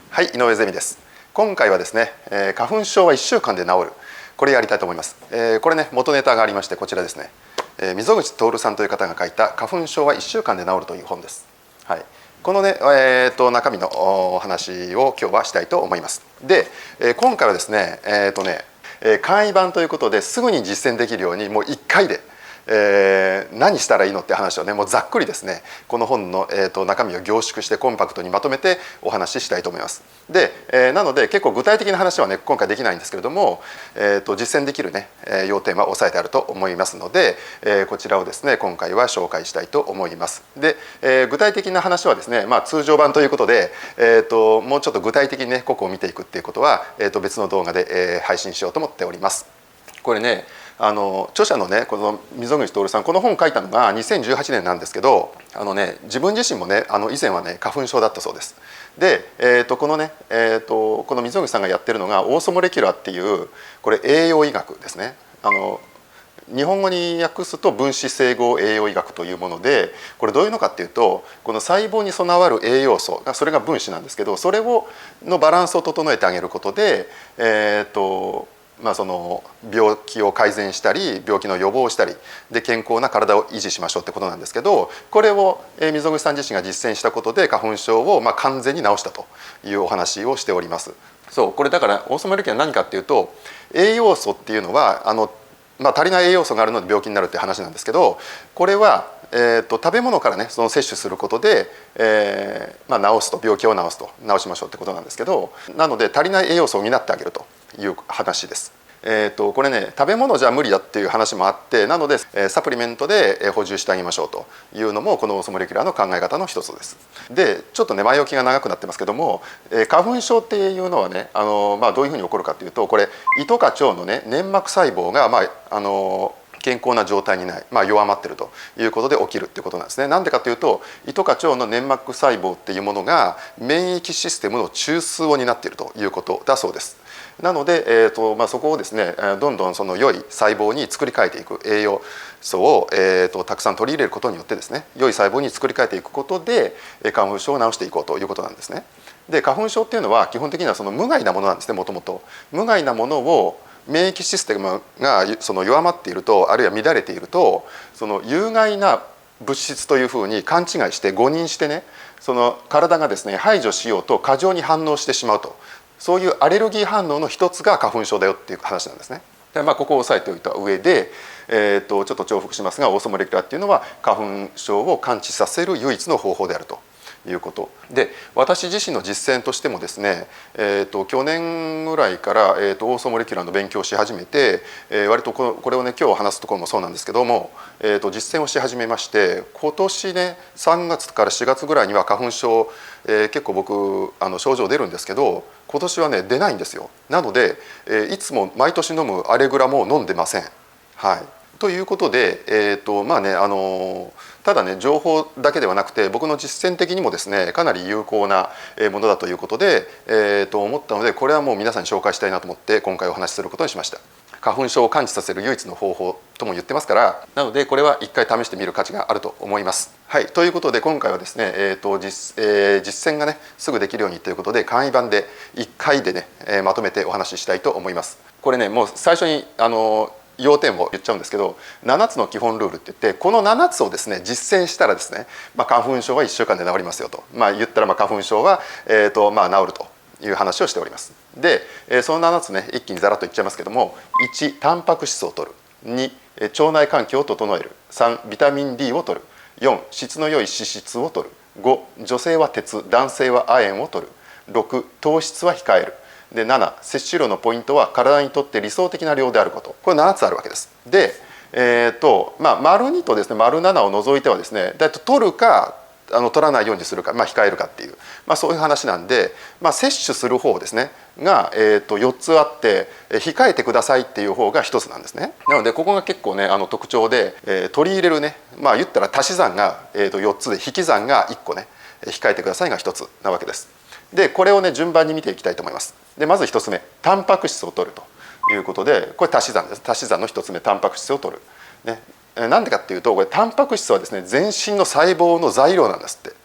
はい、井上ゼミです。今回はですね、花粉症は1週間で治る、これやりたいと思います。これね、元ネタがありまして、こちらですね、溝口徹さんという方が書いた花粉症は1週間で治るという本です。はい、このね、中身のお話を今日はしたいと思います。で、今回はですね、簡易版ということですぐに実践できるようにもう1回で何したらいいのって話をね、もうざっくりですね、この本の、中身を凝縮してコンパクトにまとめてお話ししたいと思います。で、なので結構具体的な話はね今回できないんですけれども、実践できるね要点は押さえてあると思いますので、こちらをですね今回は紹介したいと思います。で、具体的な話はですね、通常版ということで、もうちょっと具体的にね個々を見ていくっていうことは、別の動画で、配信しようと思っております。これね、著者のねこの溝口徹さん、この本を書いたのが2018年なんですけど、自分自身もね以前はね花粉症だったそうです。で、このね、この溝口さんがやってるのがオーソモレキュラーっていうこれ栄養医学ですね。日本語に訳すと分子整合栄養医学というもので、これどういうのかっていうと、この細胞に備わる栄養素が、それが分子なんですけど、それのバランスを整えてあげることで、その病気を改善したり病気の予防をしたりで健康な体を維持しましょうってことなんですけど、これを溝口さん自身が実践したことで花粉症を完全に治したというお話をしております。そう、これだからオーソモレキュラーは何かっていうと、栄養素っていうのは足りない栄養素があるので病気になるっていう話なんですけど、これは食べ物からねその摂取することで、治すと、病気を治しましょうってことなんですけど、なので足りない栄養素を補ってあげるという話です。これね食べ物じゃ無理だっていう話もあって、なのでサプリメントで補充してあげましょうというのもこのオーソモレキュラーの考え方の一つです。でちょっとね前置きが長くなってますけども、花粉症っていうのはねどういうふうに起こるかというと、これ胃とか腸のね粘膜細胞が健康な状態にない、弱まっているということで起きるっていうことなんですね。なんでかというと、胃とか腸の粘膜細胞っていうものが免疫システムの中枢を担っているということだそうです。なので、そこをですねどんどんその良い細胞に作り変えていく栄養素を、たくさん取り入れることによってですね、良い細胞に作り変えていくことで花粉症を治していこうということなんですね。で花粉症っていうのは基本的にはその無害なものなんですね。もともと無害なものを免疫システムがその弱まっていると、あるいは乱れていると、その有害な物質というふうに勘違いして誤認してね、その体がですね排除しようと過剰に反応してしまうと、そういうアレルギー反応の一つが花粉症だよっていう話なんですね。でここを押さえておいた上で、ちょっと重複しますが、オーソモレキュラーっていうのは花粉症を感知させる唯一の方法であるということで、私自身の実践としてもですね、去年ぐらいから、オーソモレキュラーの勉強をし始めて、割とこれをね今日話すところもそうなんですけども、実践をし始めまして、今年ね3月から4月ぐらいには花粉症、結構僕症状出るんですけど、今年はね出ないんですよ。なので、いつも毎年飲むアレグラも飲んでません。はい、ということで、ただね情報だけではなくて僕の実践的にもですねかなり有効なものだということで、思ったので、これはもう皆さんに紹介したいなと思って今回お話しすることにしました。花粉症を感知させる唯一の方法とも言ってますから、なのでこれは一回試してみる価値があると思います。はい、ということで今回はですね、実践がねすぐできるようにということで簡易版で1回でね、まとめてお話ししたいと思います。これねもう最初に要点を言っちゃうんですけど、7つの基本ルールって言って、この7つをですね実践したらですね、花粉症は1週間で治りますよと、言ったら花粉症は、治るという話をしております。でその7つね一気にざらっと言っちゃいますけども、1タンパク質を摂る、2腸内環境を整える、3ビタミン D を摂る、4質の良い脂質を摂る、5女性は鉄、男性は亜鉛を摂る、6糖質は控える、で7摂取量のポイントは体にとって理想的な量であること。これ7つあるわけです。で丸2とですね丸7を除いてはですね、だいたい取るか取らないようにするか、控えるかっていう、そういう話なんで、摂取する方ですねが、4つあって、控えてくださいっていう方が1つなんですね。なのでここが結構ね特徴で、取り入れるね言ったら足し算が、4つで引き算が1個ね、控えてくださいが1つなわけです。でこれをね順番に見ていきたいと思います。でまず1つ目、タンパク質を摂るということで、これ足し算です。足し算の1つ目、タンパク質を摂る、ね、なんでかっていうと、これタンパク質はですね全身の細胞の材料なんですって、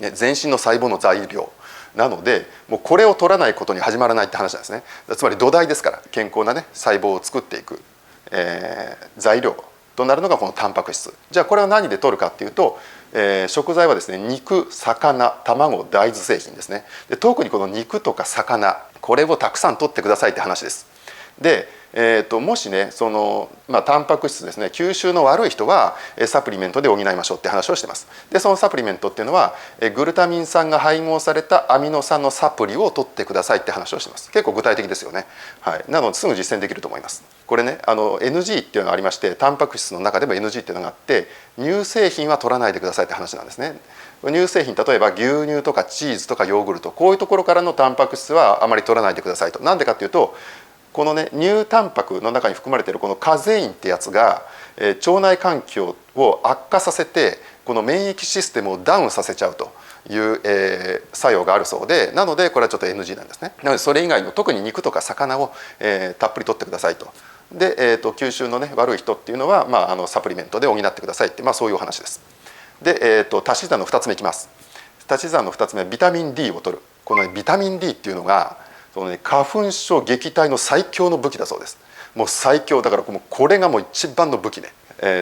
ね、全身の細胞の材料なのでもうこれを取らないことに始まらないって話なんですね。つまり土台ですから、健康なね細胞を作っていく、材料となるのがこのタンパク質。じゃあこれを何で取るかっていうと、食材はですね、肉、魚、卵、大豆製品ですね。で特にこの肉とか魚、これをたくさん取ってくださいって話です。でもしねタンパク質ですね、吸収の悪い人はサプリメントで補いましょうって話をしてます。でそのサプリメントっていうのはグルタミン酸が配合されたアミノ酸のサプリを取ってくださいって話をしてます。結構具体的ですよね。はい、なのですぐ実践できると思います。これねNG っていうのがありまして、タンパク質の中でも NG っていうのがあって、乳製品は取らないでくださいって話なんですね。乳製品、例えば牛乳とかチーズとかヨーグルト、こういうところからのタンパク質はあまり取らないでくださいと。なんでかっていうと、このね乳タンパクの中に含まれているこのカゼインってやつが、腸内環境を悪化させてこの免疫システムをダウンさせちゃうという、作用があるそうで、なのでこれはちょっと NG なんですね。なのでそれ以外の特に肉とか魚を、たっぷり取ってくださいと。で、吸収のね悪い人っていうのは、サプリメントで補ってくださいって、そういうお話です。で、足し算の2つ目いきます。足し算の2つ目、ビタミン D を取る。この、ビタミン D っていうのが花粉症撃退の最強の武器だそうです。もう最強だから、これがもう一番の武器ね。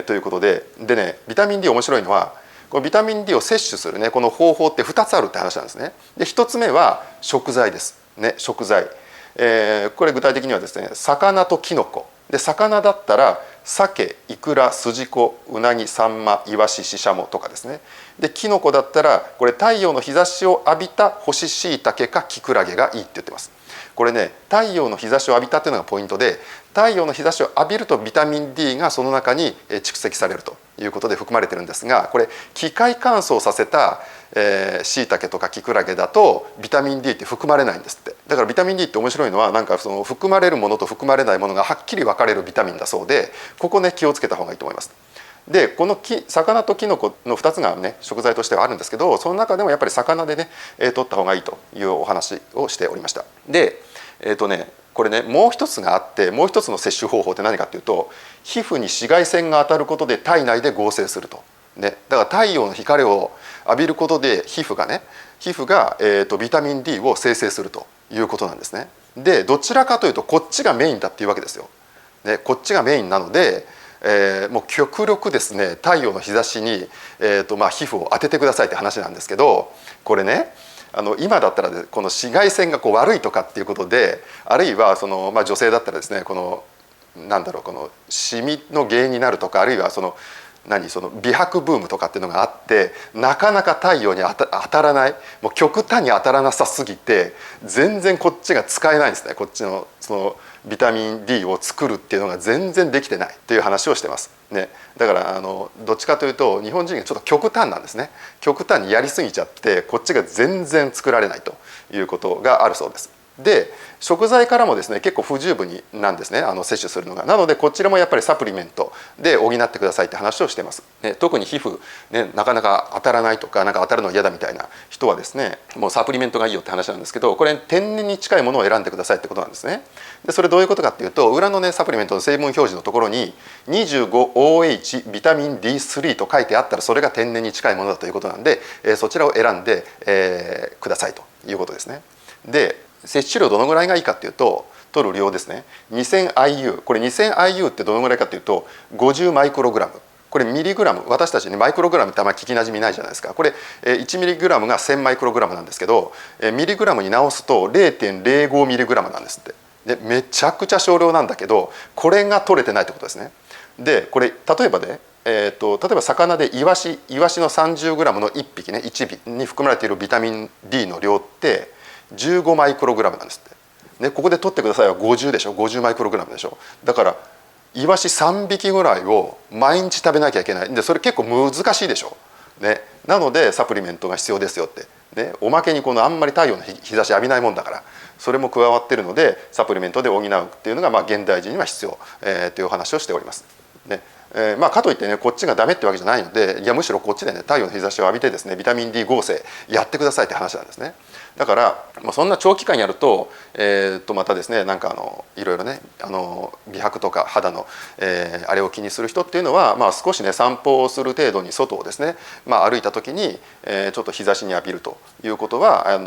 ということでね、ビタミン D 面白いのは、このビタミン D を摂取するねこの方法って2つあるって話なんですね。で1つ目は食材ですね。食材、これ具体的にはですね、魚とキノコで、魚だったら鮭、イクラ、スジコ、ウナギ、サンマ、イワシ、シシャモとかですね。でキノコだったらこれ太陽の日差しを浴びた干し椎茸かキクラゲがいいって言ってます。これね、太陽の日差しを浴びたっていうのがポイントで、太陽の日差しを浴びるとビタミン D がその中に蓄積されるということで含まれてるんですが、これ機械乾燥させた椎茸とかキクラゲだとビタミン D って含まれないんですって。だからビタミン D って面白いのは、なんかその含まれるものと含まれないものがはっきり分かれるビタミンだそうで、ここね気をつけた方がいいと思います。でこの魚とキノコの2つがね食材としてはあるんですけど、その中でもやっぱり魚でね取った方がいいというお話をしておりました。でこれねもう一つがあって、もう一つの摂取方法って何かっていうと、皮膚に紫外線が当たることで体内で合成すると。ね、だから太陽の光を浴びることで皮膚がビタミン D を生成するということなんですね。でどちらかというとこっちがメインだっていうわけですよ。ね、こっちがメインなので、もう極力ですね太陽の日差しに、皮膚を当ててくださいって話なんですけど、これね今だったらこの紫外線が悪いとかっていうことで、あるいは女性だったらですねこのシミの原因になるとか、あるいは美白ブームとかっていうのがあって、なかなか太陽に当たらない、もう極端に当たらなさすぎて全然こっちが使えないんですね。こっちのビタミン D を作るっていうのが全然できてないっていう話をしてます。ね、だからどっちかというと日本人がちょっと極端なんですね。極端にやりすぎちゃってこっちが全然作られないということがあるそうです。で食材からもですね結構不十分なんですね、摂取するのが。なのでこちらもやっぱりサプリメントで補ってくださいって話をしてます。ね、特に皮膚、ね、なかなか当たらないとか、なんか当たるの嫌だみたいな人はですね、もうサプリメントがいいよって話なんですけど、これ天然に近いものを選んでくださいってことなんですね。でそれどういうことかっていうと、裏のねサプリメントの成分表示のところに 25OH ビタミン D3 と書いてあったら、それが天然に近いものだということなんで、そちらを選んで、くださいということですね。で摂取量どのぐらいがいいかっていうと、取る量ですね、 2000IU、 これ 2000IU ってどのぐらいかっていうと50マイクログラム。これミリグラム、私たちにマイクログラムってあんまり聞きなじみないじゃないですか。これ1ミリグラムが1000マイクログラムなんですけど、ミリグラムに直すと 0.05 ミリグラムなんですって。でめちゃくちゃ少量なんだけど、これが取れてないってことですね。でこれ例えば例えば魚でイワシの 30g の1匹ね、1尾に含まれているビタミン D の量って15マイクログラムなんですって。ね、ここで取ってくださいは50でしょ、50マイクログラムでしょ。だからイワシ3匹ぐらいを毎日食べなきゃいけないんで、それ結構難しいでしょ。ね、なのでサプリメントが必要ですよって。ね、おまけにあんまり太陽の日差し浴びないもんだから、それも加わってるのでサプリメントで補うっていうのが現代人には必要、というお話をしております。ね、かといってねこっちがダメってわけじゃないので、いやむしろこっちでね太陽の日差しを浴びてですねビタミン D 合成やってくださいって話なんですね。だから、そんな長期間やると、またですねなんかいろいろね美白とか肌の、あれを気にする人っていうのは、少しね散歩をする程度に外をですね、歩いた時に、ちょっと日差しに浴びるということは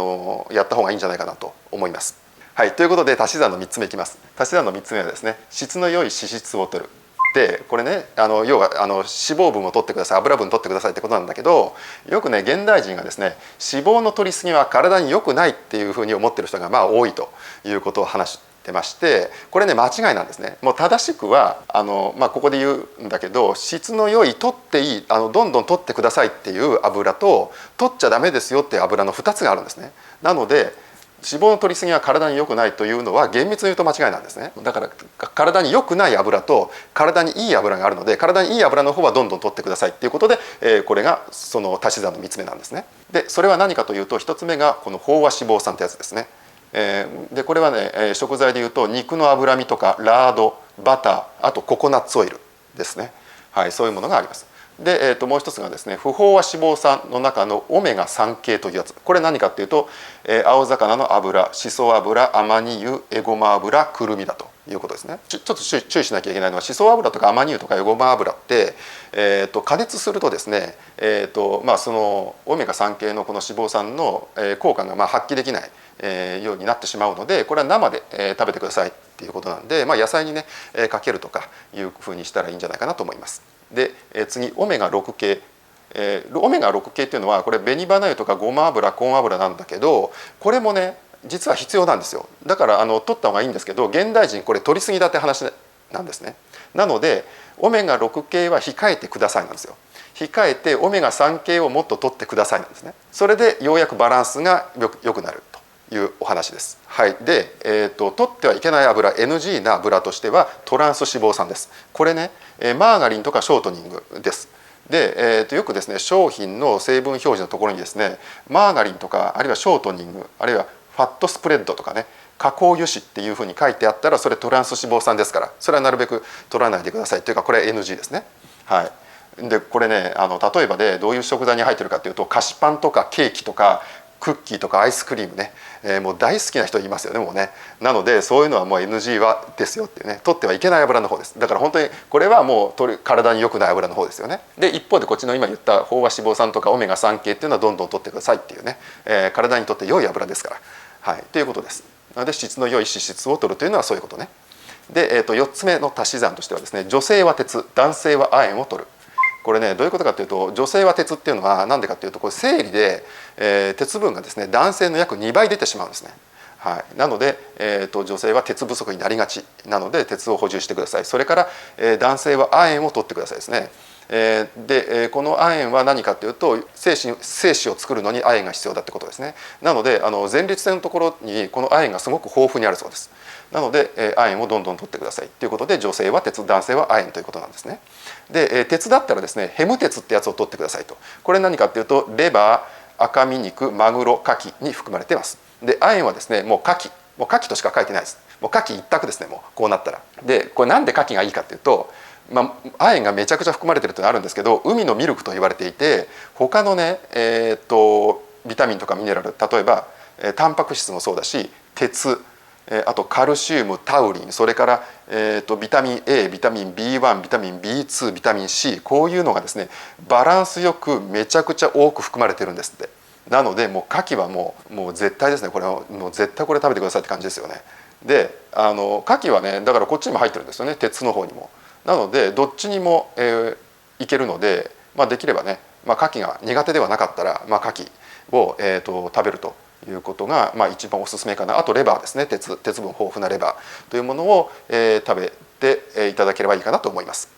やった方がいいんじゃないかなと思います。はい、ということで足し算の3つ目いきます。足し算の3つ目はですね、質の良い脂質を取る。でこれね要は脂肪分を取ってください、油分取ってくださいってことなんだけど、よくね現代人がですね脂肪の取りすぎは体に良くないっていうふうに思ってる人が多いということを話してまして、これね間違いなんですね。もう正しくはここで言うんだけど、質の良い取っていいどんどん取ってくださいっていう油と、取っちゃダメですよっていう油の2つがあるんですね。なので脂肪の取りすぎは体に良くないというのは厳密に言うと間違いなんですね。だから体に良くない油と体にいい油があるので、体にいい油の方はどんどん取ってくださいっていうことで、これがその足し算の3つ目なんですね。でそれは何かというと、1つ目がこの飽和脂肪酸ってやつですね。でこれはね食材でいうと肉の脂身とかラード、バター、あとココナッツオイルですね。はい、そういうものがあります。で、もう一つがですね不飽和脂肪酸の中のオメガ3系というやつ。これ何かっていうと、青魚の油、しそ油、アマニ油、エゴマ油、くるみだということですね。ちょっと注意しなきゃいけないのは、しそ油とかアマニ油とかエゴマ油って、加熱するとですね、そのオメガ3系のこの脂肪酸の効果が発揮できないようになってしまうので、これは生で食べてくださいっていうことなんで、野菜にねかけるとかいうふうにしたらいいんじゃないかなと思います。で次オメガ6系、オメガ6系っていうのはこれ紅花油とかごま油、コーン油なんだけど、これもね実は必要なんですよ。だから取った方がいいんですけど、現代人これ取りすぎだって話なんですね。なのでオメガ6系は控えてくださいなんですよ。控えてオメガ3系をもっと取ってくださいなんですね。それでようやくバランスがよくなるというお話です。はい、で、取ってはいけない油 NG な油としてはトランス脂肪酸です。これねマーガリンとかショートニングです。で、よくですね商品の成分表示のところにですねマーガリンとかあるいはショートニングあるいはファットスプレッドとかね加工油脂っていうふうに書いてあったら、それトランス脂肪酸ですから、それはなるべく取らないでくださいというか、これは NG ですね。はい、でこれね例えばでどういう食材に入ってるかというと、菓子パンとかケーキとかクッキーとかアイスクリームね、もう大好きな人いますよねもうね。なのでそういうのはもう NG はですよっていうね、取ってはいけない油の方です。だから本当にこれはもう体に良くない油の方ですよね。で一方でこっちの今言った飽和脂肪酸とかオメガ3系っていうのはどんどん取ってくださいっていうね、体にとって良い油ですから、はい、ということです。なので質の良い脂質を取るというのはそういうことね。で、4つ目の足し算としてはですね、女性は鉄、男性は亜鉛を取る。これねどういうことかというと、女性は鉄っていうのは何でかというと、これ生理で、鉄分がですね男性の約2倍出てしまうんですね。はい、なので、女性は鉄不足になりがちなので鉄を補充してください。それから、男性は亜鉛を取ってくださいですね。でこの亜鉛は何かというと、精子を作るのに亜鉛が必要だってことですね。なので前立腺のところにこの亜鉛がすごく豊富にあるそうです。なので亜鉛をどんどん取ってくださいということで、女性は鉄、男性は亜鉛ということなんですね。で鉄だったらですねヘム鉄ってやつを取ってくださいと。これ何かっていうと、レバー、赤身肉、マグロ、牡蠣に含まれています。で亜鉛はですねもう牡蠣としか書いてないです。もう牡蠣一択ですね、もうこうなったら。でこれなんで牡蠣がいいかっていうと、亜鉛がめちゃくちゃ含まれてるというのがあるんですけど、海のミルクと言われていて、他のねビタミンとかミネラル、例えばタンパク質もそうだし、鉄、あとカルシウム、タウリン、それからビタミン A、ビタミン B1、ビタミン B2、ビタミン C、こういうのがですねバランスよくめちゃくちゃ多く含まれてるんですって。なのでもう牡蠣はもう絶対ですね。これはもう絶対これ食べてくださいって感じですよね。で牡蠣はねだからこっちにも入ってるんですよね、鉄の方にも。なのでどっちにも、いけるので、できればね、牡蠣が苦手ではなかったら、牡蠣を、食べるということが、一番おすすめかな。あとレバーですね、鉄分豊富なレバーというものを、食べていただければいいかなと思います。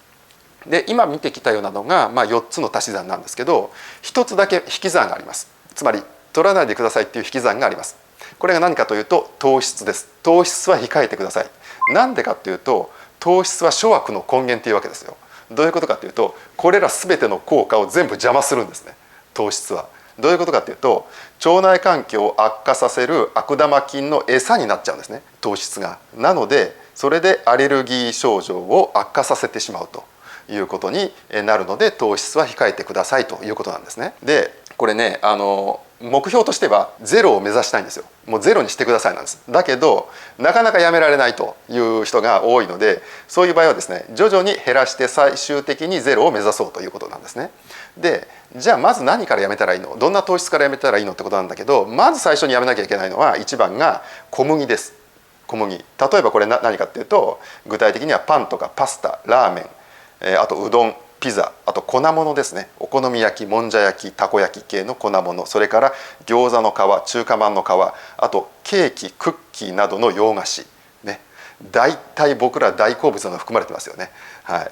で今見てきたようなのが、4つの足し算なんですけど、1つだけ引き算があります。つまり取らないでくださいっていう引き算があります。これが何かというと糖質です。糖質は控えてください。なんでかっていうと、糖質は諸悪の根源というわけですよ。どういうことかというと、これら全ての効果を全部邪魔するんですね、糖質は。どういうことかというと、腸内環境を悪化させる悪玉菌の餌になっちゃうんですね、糖質が。なのでそれでアレルギー症状を悪化させてしまうということになるので、糖質は控えてくださいということなんですね。でこれね目標としてはゼロを目指したいんですよ。もうゼロにしてくださいなんです。だけどなかなかやめられないという人が多いので、そういう場合はですね、徐々に減らして最終的にゼロを目指そうということなんですね。で、じゃあまず何からやめたらいいの、どんな糖質からやめたらいいのってことなんだけど、まず最初にやめなきゃいけないのは一番が小麦です。小麦。例えばこれ何かっていうと、具体的にはパンとかパスタ、ラーメン、あとうどん、ピザ、あと粉物ですね。お好み焼き、もんじゃ焼き、たこ焼き系の粉物、それから餃子の皮、中華まんの皮、あとケーキ、クッキーなどの洋菓子ね。大体僕ら大好物が含まれてますよね。はい。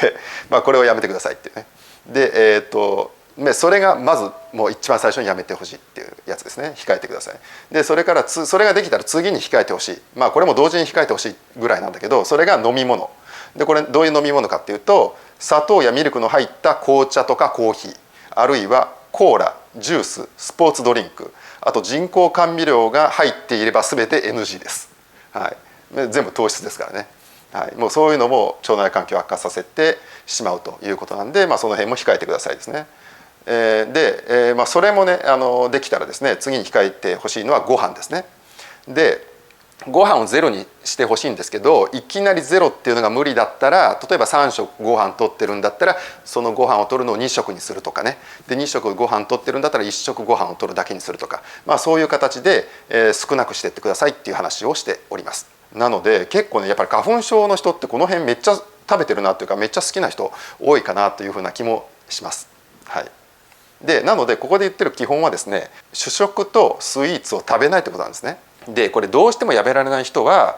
で、これをやめてくださいっていうね。で、それがまずもう一番最初にやめてほしいっていうやつですね。控えてください。でそれからそれができたら次に控えてほしい、これも同時に控えてほしいぐらいなんだけど、それが飲み物で、これどういう飲み物かっていうと、砂糖やミルクの入った紅茶とかコーヒー、あるいはコーラ、ジュース、スポーツドリンク、あと人工甘味料が入っていれば全て NG です。はい、全部糖質ですからね。はい、もうそういうのも腸内環境を悪化させてしまうということなんで、その辺も控えてくださいですね。で、それもねできたらですね、次に控えてほしいのはご飯ですね。でご飯をゼロにしてほしいんですけど、いきなりゼロっていうのが無理だったら、例えば3食ご飯取ってるんだったらそのご飯を取るのを2食にするとかね。で2食ご飯取ってるんだったら1食ご飯を取るだけにするとか、そういう形で、少なくしていってくださいっていう話をしております。なので結構ね、やっぱり花粉症の人ってこの辺めっちゃ食べてるなっていうか、めっちゃ好きな人多いかなというふうな気もします。はい。でなのでここで言ってる基本はですね、主食とスイーツを食べないってことなんですね。でこれどうしてもやめられない人は、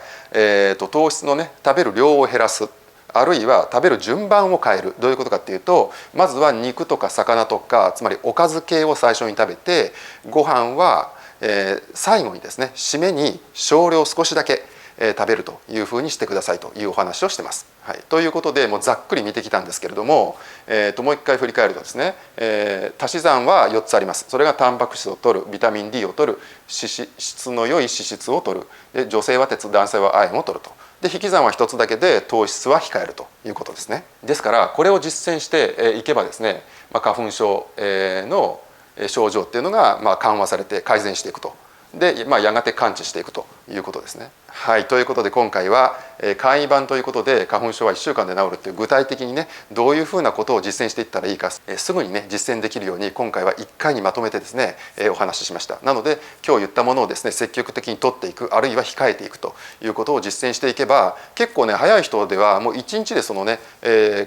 糖質のね食べる量を減らす、あるいは食べる順番を変える。どういうことかっていうと、まずは肉とか魚とか、つまりおかず系を最初に食べて、ご飯は、最後にですね、締めに少量少しだけ食べるというふうにしてくださいというお話をしてます。はい、ということでもうざっくり見てきたんですけれども、もう一回振り返るとですね、足し算は4つあります。それがタンパク質を摂る、ビタミン D を摂る、質の良い脂質を摂る、で女性は鉄、男性は亜鉛を摂ると。で引き算は1つだけで糖質は控えるということですね。ですからこれを実践していけばですね、花粉症の症状っていうのが緩和されて改善していくと。で、やがて完治していくということですね。はい、ということで今回は簡易版ということで、花粉症は1週間で治るっていう具体的にね、どういうふうなことを実践していったらいいか、すぐにね実践できるように今回は1回にまとめてですね、お話ししました。なので今日言ったものをですね積極的に取っていく、あるいは控えていくということを実践していけば、結構ね早い人ではもう1日でそのね、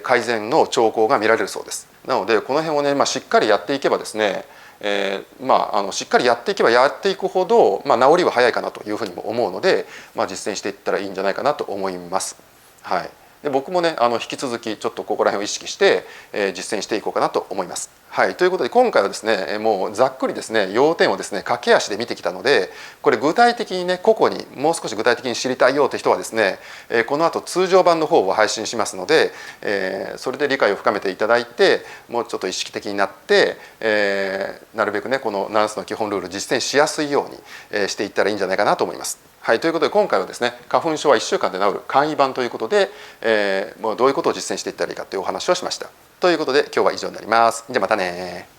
改善の兆候が見られるそうです。なのでこの辺をね、しっかりやっていけばですね、しっかりやっていけばやっていくほど、治りは早いかなというふうにも思うので、実践していったらいいんじゃないかなと思います。はい、で僕もね引き続きちょっとここら辺を意識して、実践していこうかなと思います。はい、ということで今回はですねもうざっくりですね要点をですね駆け足で見てきたので、これ具体的にね個々にもう少し具体的に知りたいよって人はですね、この後通常版の方を配信しますので、それで理解を深めていただいて、もうちょっと意識的になって、なるべくねこの7つの基本ルール実践しやすいように、していったらいいんじゃないかなと思います。はい、ということで今回はですね花粉症は1週間で治る簡易版ということで、もうどういうことを実践していったらいいかというお話をしました。ということで今日は以上になります。じゃあまたね。